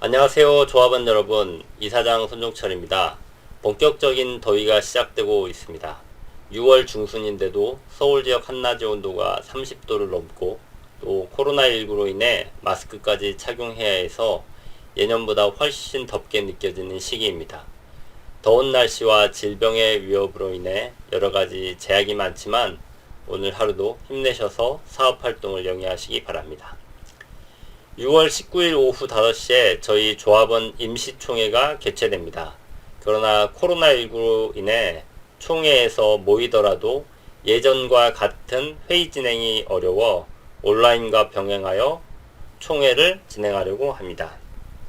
안녕하세요, 조합원 여러분. 이사장 손종철입니다. 본격적인 더위가 시작되고 있습니다. 6월 중순인데도 서울 지역 한낮의 온도가 30도를 넘고 또 코로나19로 인해 마스크까지 착용해야 해서 예년보다 훨씬 덥게 느껴지는 시기입니다. 더운 날씨와 질병의 위협으로 인해 여러가지 제약이 많지만 오늘 하루도 힘내셔서 사업활동을 영위하시기 바랍니다. 6월 19일 오후 5시에 저희 조합원 임시총회가 개최됩니다. 그러나 코로나19로 인해 총회에서 모이더라도 예전과 같은 회의 진행이 어려워 온라인과 병행하여 총회를 진행하려고 합니다.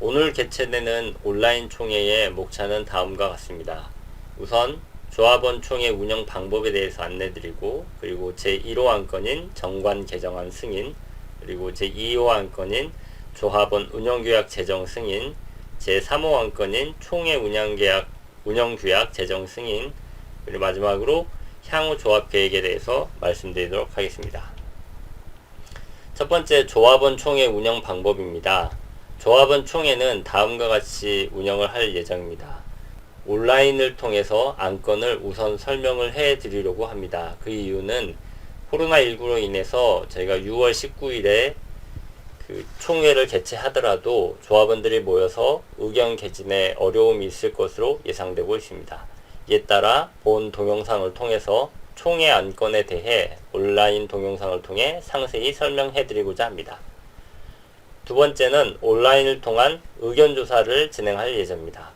오늘 개최되는 온라인 총회의 목차는 다음과 같습니다. 우선 조합원 총회 운영 방법에 대해서 안내드리고, 그리고 제1호 안건인 정관 개정안 승인, 그리고 제2호 안건인 조합원 운영규약 제정 승인, 제3호 안건인 총회 운영규약 제정 승인, 그리고 마지막으로 향후 조합 계획에 대해서 말씀드리도록 하겠습니다. 첫 번째, 조합원 총회 운영 방법입니다. 조합원 총회는 다음과 같이 운영을 할 예정입니다. 온라인을 통해서 안건을 우선 설명을 해 드리려고 합니다. 그 이유는 코로나19로 인해서 저희가 6월 19일에 총회를 개최하더라도 조합원들이 모여서 의견 개진에 어려움이 있을 것으로 예상되고 있습니다. 이에 따라 본 동영상을 통해서 총회 안건에 대해 온라인 동영상을 통해 상세히 설명해 드리고자 합니다. 두 번째는 온라인을 통한 의견 조사를 진행할 예정입니다.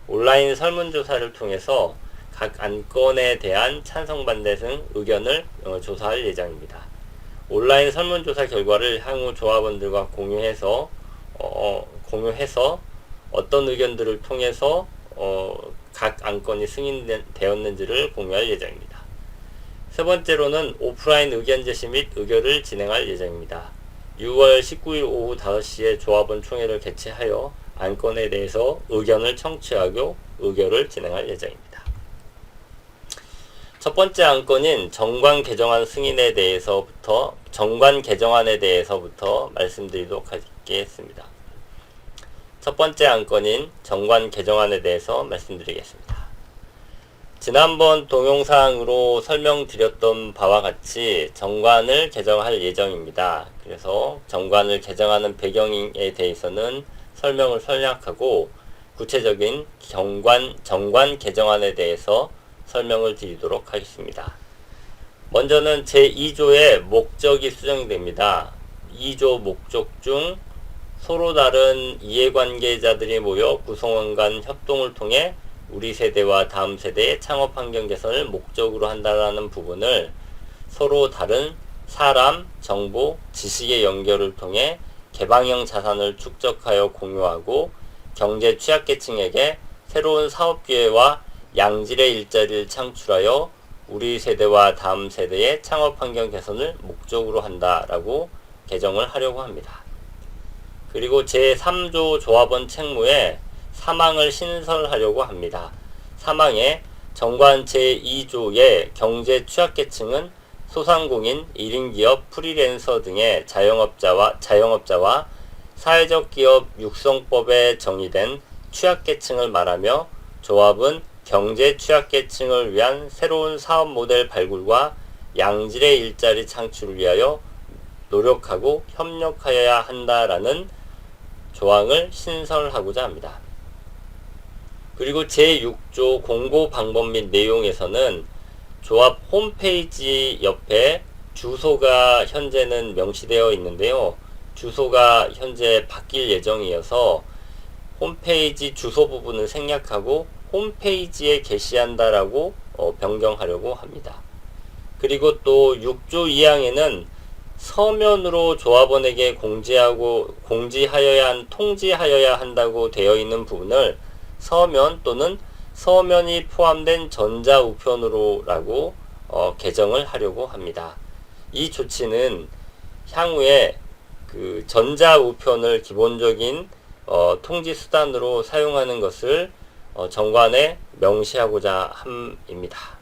온라인 설문조사를 통해서 각 안건에 대한 찬성 반대 등 의견을 조사할 예정입니다. 온라인 설문조사 결과를 향후 조합원들과 공유해서 어떤 의견들을 통해서 각 안건이 승인되었는지를 공유할 예정입니다. 세 번째로는 오프라인 의견 제시 및 의결을 진행할 예정입니다. 6월 19일 오후 5시에 조합원 총회를 개최하여 안건에 대해서 의견을 청취하고 의결을 진행할 예정입니다. 첫 번째 안건인 정관 개정안 승인에 대해서부터 말씀드리도록 하겠습니다. 첫 번째 안건인 정관 개정안에 대해서 말씀드리겠습니다. 지난번 동영상으로 설명드렸던 바와 같이 정관을 개정할 예정입니다. 그래서 정관을 개정하는 배경에 대해서는 설명을 생략하고 구체적인 정관 개정안에 대해서 설명을 드리도록 하겠습니다. 먼저는 제2조의 목적이 수정이 됩니다. 2조 목적 중 서로 다른 이해관계자들이 모여 구성원 간 협동을 통해 우리 세대와 다음 세대의 창업 환경 개선을 목적으로 한다는 부분을 서로 다른 사람, 정보, 지식의 연결을 통해 개방형 자산을 축적하여 공유하고 경제 취약계층에게 새로운 사업 기회와 양질의 일자리를 창출하여 우리 세대와 다음 세대의 창업 환경 개선을 목적으로 한다라고 개정을 하려고 합니다. 그리고 제3조 조합원 책무에 사망을 신설하려고 합니다. 사망에 정관 제2조의 경제 취약계층은 소상공인, 1인기업, 프리랜서 등의 자영업자와 사회적 기업 육성법에 정의된 취약계층을 말하며 조합은 경제 취약계층을 위한 새로운 사업 모델 발굴과 양질의 일자리 창출을 위하여 노력하고 협력하여야 한다라는 조항을 신설하고자 합니다. 그리고 제6조 공고 방법 및 내용에서는 조합 홈페이지 옆에 주소가 현재는 명시되어 있는데요. 주소가 현재 바뀔 예정이어서 홈페이지 주소 부분을 생략하고 홈페이지에 게시한다라고 변경하려고 합니다. 그리고 또 6조 2항에는 서면으로 조합원에게 통지하여야 한다고 되어 있는 부분을 서면 또는 서면이 포함된 전자우편으로라고 개정을 하려고 합니다. 이 조치는 향후에 전자우편을 기본적인 통지 수단으로 사용하는 것을 정관에 명시하고자 함입니다.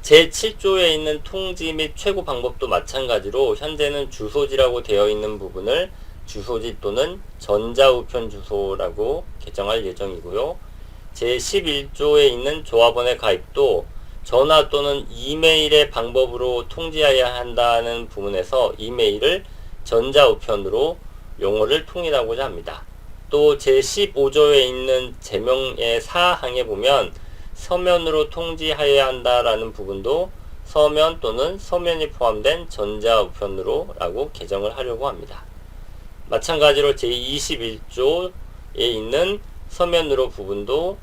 제7조에 있는 통지 및 최고 방법도 마찬가지로 현재는 주소지라고 되어 있는 부분을 주소지 또는 전자우편 주소라고 개정할 예정이고요. 제11조에 있는 조합원의 가입도 전화 또는 이메일의 방법으로 통지해야 한다는 부분에서 이메일을 전자우편으로 용어를 통일하고자 합니다. 또 제15조에 있는 제명의 사항에 보면 서면으로 통지하여야 한다라는 부분도 서면 또는 서면이 포함된 전자우편으로 라고 개정을 하려고 합니다. 마찬가지로 제21조에 있는 서면으로 부분도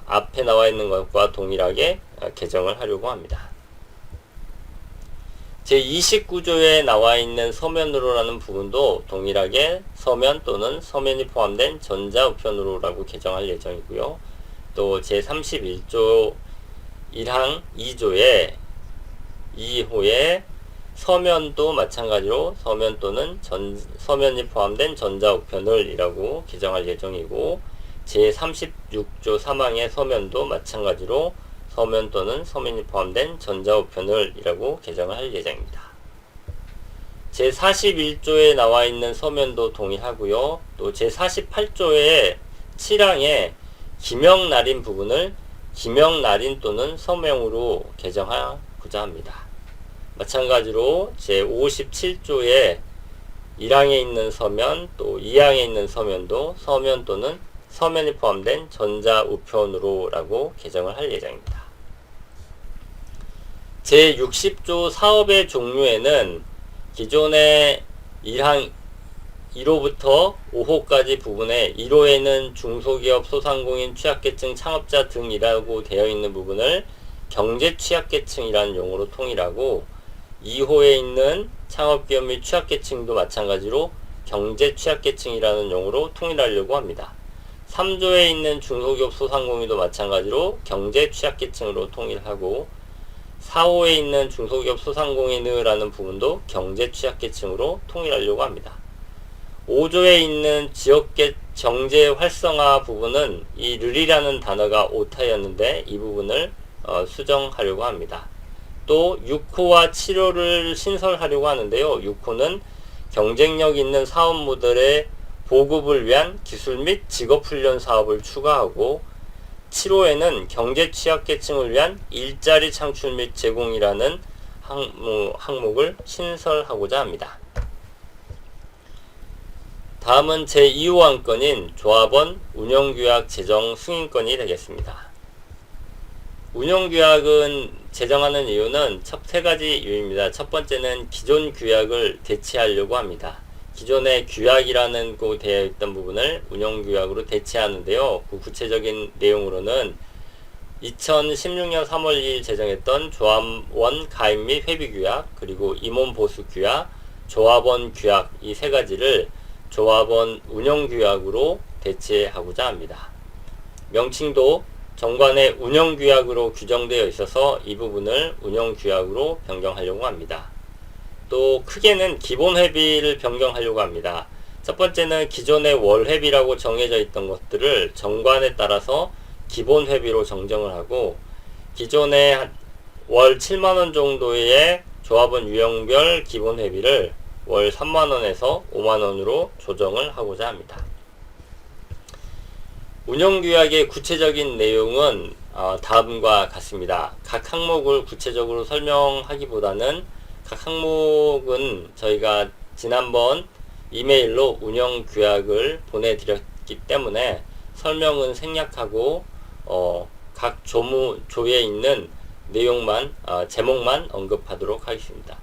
앞에 나와 있는 것과 동일하게 개정을 하려고 합니다. 제29조에 나와 있는 서면으로라는 부분도 동일하게 서면 또는 서면이 포함된 전자우편으로라고 개정할 예정이고요. 또 제31조 1항 2조에 2호에 서면도 마찬가지로 서면 또는 서면이 포함된 전자우편을 이라고 개정할 예정이고, 제36조 3항의 서면도 마찬가지로 서면 또는 서면이 포함된 전자우편을 이라고 개정을 할 예정입니다. 제41조에 나와 있는 서면도 동일하고요. 또 제48조의 7항의 기명날인 부분을 기명날인 또는 서명으로 개정하고자 합니다. 마찬가지로 제57조의 1항에 있는 서면 또 2항에 있는 서면도 서면 또는 서면이 포함된 전자우편으로 라고 개정을 할 예정입니다. 제60조 사업의 종류에는 기존의 1항 1호부터 5호까지 부분에 1호에는 중소기업 소상공인 취약계층 창업자 등이라고 되어 있는 부분을 경제취약계층이라는 용어로 통일하고, 2호에 있는 창업기업 및 취약계층도 마찬가지로 경제취약계층이라는 용어로 통일하려고 합니다. 3조에 있는 중소기업 소상공인도 마찬가지로 경제취약계층으로 통일하고, 4호에 있는 중소기업 소상공인이라는 부분도 경제취약계층으로 통일하려고 합니다. 5조에 있는 지역계 경제 활성화 부분은 이 르리라는 단어가 오타였는데 이 부분을 수정하려고 합니다. 또 6호와 7호를 신설하려고 하는데요. 6호는 경쟁력 있는 사업 모델의 보급을 위한 기술 및 직업훈련 사업을 추가하고, 7호에는 경제 취약계층을 위한 일자리 창출 및 제공이라는 항목을 신설하고자 합니다. 다음은 제2호 안건인 조합원 운영규약 제정 승인건이 되겠습니다. 운영규약은 제정하는 이유는 세 가지 이유입니다. 첫 번째는 기존 규약을 대체하려고 합니다. 기존의 규약이라는 거 되어 있던 부분을 운영규약으로 대체하는데요. 그 구체적인 내용으로는 2016년 3월 2일 제정했던 조합원 가입 및 회비규약, 그리고 임원보수규약, 조합원 규약 이 세 가지를 조합원 운영규약으로 대체하고자 합니다. 명칭도 정관의 운영규약으로 규정되어 있어서 이 부분을 운영규약으로 변경하려고 합니다. 또 크게는 기본회비를 변경하려고 합니다. 첫 번째는 기존의 월회비라고 정해져 있던 것들을 정관에 따라서 기본회비로 정정을 하고, 기존의 월 7만원 정도의 조합원 유형별 기본회비를 월 3만원에서 5만원으로 조정을 하고자 합니다. 운영규약의 구체적인 내용은 다음과 같습니다. 각 항목을 구체적으로 설명하기보다는 각 항목은 저희가 지난번 이메일로 운영규약을 보내드렸기 때문에 설명은 생략하고 각 조에 있는 내용만 제목만 언급하도록 하겠습니다.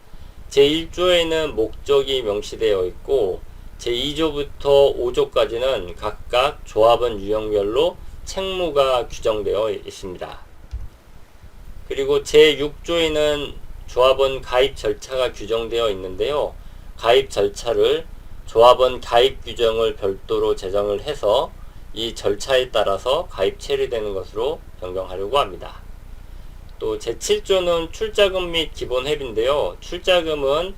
제1조에는 목적이 명시되어 있고, 제2조부터 5조까지는 각각 조합원 유형별로 책무가 규정되어 있습니다. 그리고 제6조에는 조합원 가입 절차가 규정되어 있는데요. 가입 절차를 조합원 가입 규정을 별도로 제정을 해서 이 절차에 따라서 가입 처리되는 것으로 변경하려고 합니다. 또 제7조는 출자금 및 기본회비인데요. 출자금은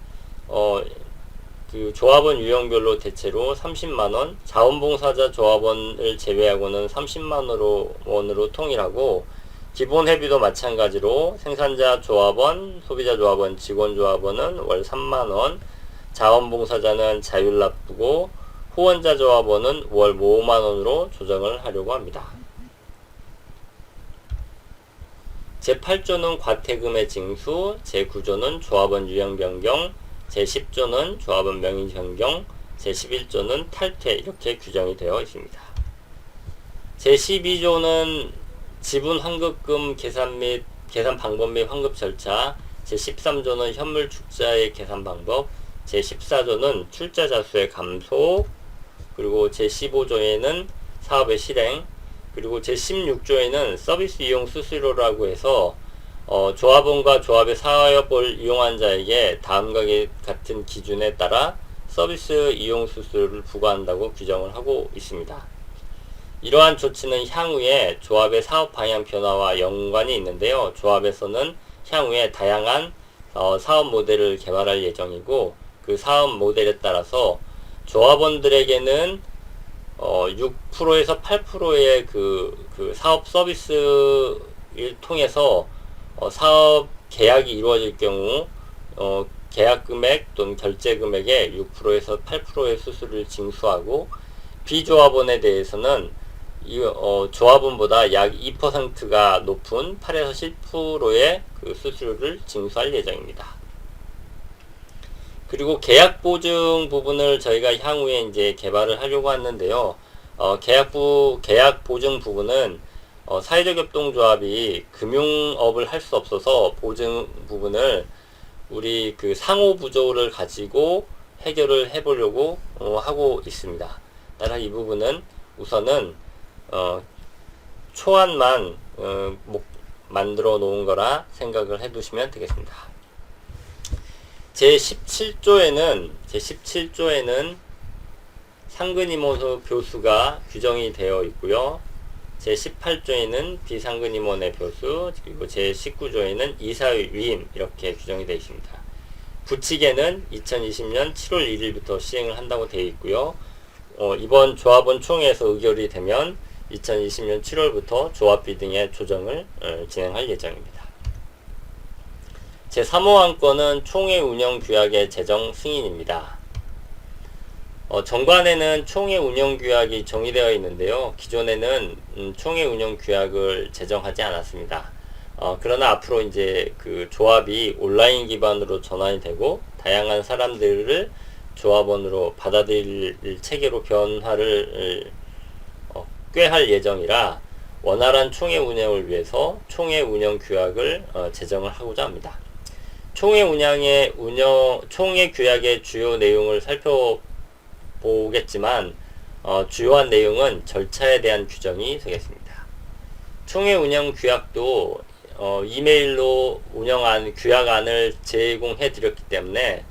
그 조합원 유형별로 대체로 30만원, 자원봉사자 조합원을 제외하고는 30만원으로 통일하고, 기본회비도 마찬가지로 생산자 조합원, 소비자 조합원, 직원 조합원은 월 3만원, 자원봉사자는 자율납부고 후원자 조합원은 월 5만원으로 조정을 하려고 합니다. 제8조는 과태금의 징수, 제9조는 조합원 유형 변경, 제10조는 조합원 명의 변경, 제11조는 탈퇴 이렇게 규정이 되어 있습니다. 제12조는 지분 환급금 계산 및 계산 방법 및 환급 절차, 제13조는 현물 축자의 계산 방법, 제14조는 출자자 수의 감소, 그리고 제15조에는 사업의 실행, 그리고 제16조에는 서비스 이용 수수료라고 해서 조합원과 조합의 사업을 이용한 자에게 다음과 같은 기준에 따라 서비스 이용 수수료를 부과한다고 규정을 하고 있습니다. 이러한 조치는 향후에 조합의 사업 방향 변화와 연관이 있는데요. 조합에서는 향후에 다양한 사업 모델을 개발할 예정이고, 그 사업 모델에 따라서 조합원들에게는 6%에서 8%의 그 사업 서비스를 통해서 사업 계약이 이루어질 경우 계약 금액 또는 결제 금액의 6%에서 8%의 수수료를 징수하고, 비조합원에 대해서는 조합원보다 약 2%가 높은 8에서 10%의 그 수수료를 징수할 예정입니다. 그리고 계약 보증 부분을 저희가 향후에 이제 개발을 하려고 하는데요. 계약 보증 부분은 사회적 협동조합이 금융업을 할 수 없어서 보증 부분을 우리 그 상호 부조를 가지고 해결을 해보려고 하고 있습니다. 따라 이 부분은 우선은 초안만 만들어 놓은 거라 생각을 해 두시면 되겠습니다. 제17조에는 상근임원 교수가 규정이 되어 있고요. 제18조에는 비상근임원의 교수, 그리고 제19조에는 이사의 위임 이렇게 규정이 되어 있습니다. 부칙에는 2020년 7월 1일부터 시행을 한다고 되어 있고요. 이번 조합원 총회에서 의결이 되면 2020년 7월부터 조합비 등의 조정을 진행할 예정입니다. 제3호안건은 총회 운영 규약의 제정 승인입니다. 정관에는 총회 운영 규약이 정의되어 있는데요. 기존에는 총회 운영 규약을 제정하지 않았습니다. 그러나 앞으로 이제 그 조합이 온라인 기반으로 전환이 되고 다양한 사람들을 조합원으로 받아들일 체계로 변화를 꾀할 예정이라 원활한 총회 운영을 위해서 총회 운영 규약을 제정을 하고자 합니다. 총회 규약의 주요 내용을 살펴보겠지만 주요한 내용은 절차에 대한 규정이 되겠습니다. 총회 운영 규약도 이메일로 규약안을 제공해 드렸기 때문에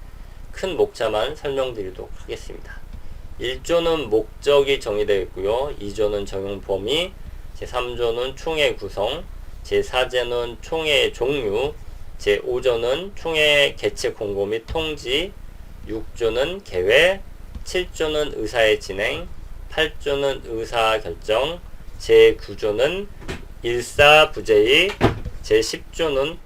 큰 목차만 설명드리도록 하겠습니다. 1조는 목적이 정의되어 있고요. 2조는 적용 범위, 제3조는 총회 구성, 제4조는 총회 종류, 제5조는 총회 개최 공고 및 통지, 6조는 계획, 7조는 의사의 진행, 8조는 의사 결정, 제9조는 일사부재의, 제10조는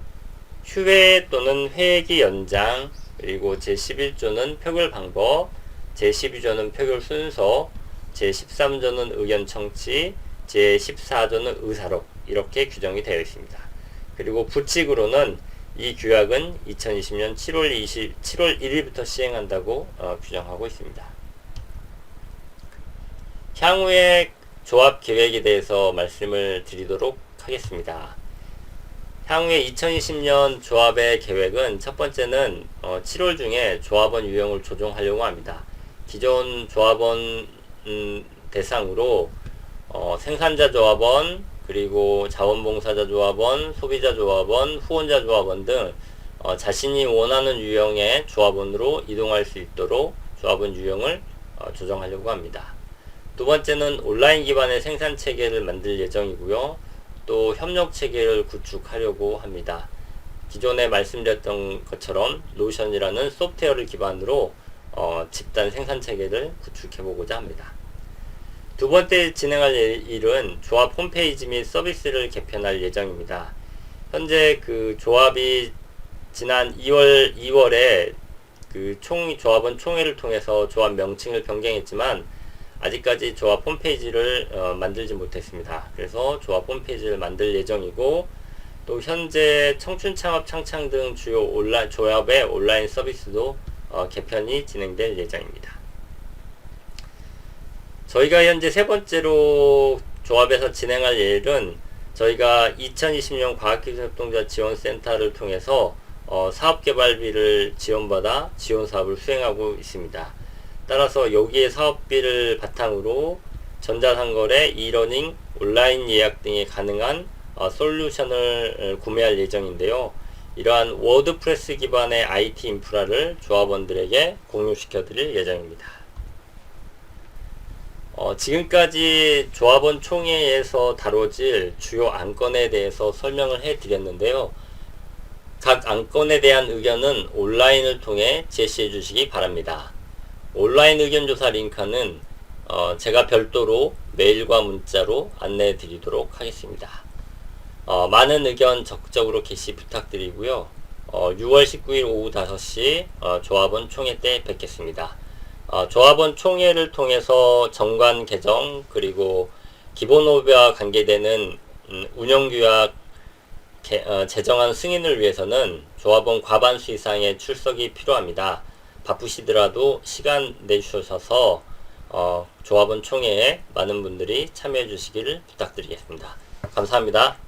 휴회 또는 회기 연장, 그리고 제11조는 표결 방법, 제12조는 표결 순서, 제13조는 의견 청취, 제14조는 의사록 이렇게 규정이 되어 있습니다. 그리고 부칙으로는 이 규약은 2020년 7월 1일부터 시행한다고 규정하고 있습니다. 향후의 조합 계획에 대해서 말씀을 드리도록 하겠습니다. 향후에 2020년 조합의 계획은 첫 번째는 7월 중에 조합원 유형을 조정하려고 합니다. 기존 조합원 대상으로 생산자 조합원, 그리고 자원봉사자 조합원, 소비자 조합원, 후원자 조합원 등 자신이 원하는 유형의 조합원으로 이동할 수 있도록 조합원 유형을 조정하려고 합니다. 두 번째는 온라인 기반의 생산 체계를 만들 예정이고요. 또 협력 체계를 구축하려고 합니다. 기존에 말씀드렸던 것처럼 노션이라는 소프트웨어를 기반으로 집단 생산 체계를 구축해 보고자 합니다. 두 번째 진행할 일은 조합 홈페이지 및 서비스를 개편할 예정입니다. 현재 그 조합이 지난 2월에 조합원 총회를 통해서 조합 명칭을 변경했지만 아직까지 조합 홈페이지를 만들지 못했습니다. 그래서 조합 홈페이지를 만들 예정이고, 또 현재 청춘창업 창창 등 주요 조합의 온라인 서비스도 개편이 진행될 예정입니다. 저희가 현재 세 번째로 조합에서 진행할 일은, 저희가 2020년 과학기술협동조합 지원센터를 통해서 사업개발비를 지원받아 지원사업을 수행하고 있습니다. 따라서 여기에 사업비를 바탕으로 전자상거래, 이러닝, 온라인 예약 등이 가능한 솔루션을 구매할 예정인데요. 이러한 워드프레스 기반의 IT 인프라를 조합원들에게 공유시켜 드릴 예정입니다. 지금까지 조합원 총회에서 다뤄질 주요 안건에 대해서 설명을 해 드렸는데요. 각 안건에 대한 의견은 온라인을 통해 제시해 주시기 바랍니다. 온라인 의견조사 링크는 제가 별도로 메일과 문자로 안내해 드리도록 하겠습니다. 많은 의견 적극적으로 게시 부탁드리고요. 6월 19일 오후 5시 조합원 총회 때 뵙겠습니다. 조합원 총회를 통해서 정관 개정, 그리고 기본호비와 관계되는 운영규약 제정안 승인을 위해서는 조합원 과반수 이상의 출석이 필요합니다. 바쁘시더라도 시간 내주셔서 조합원 총회에 많은 분들이 참여해 주시기를 부탁드리겠습니다. 감사합니다.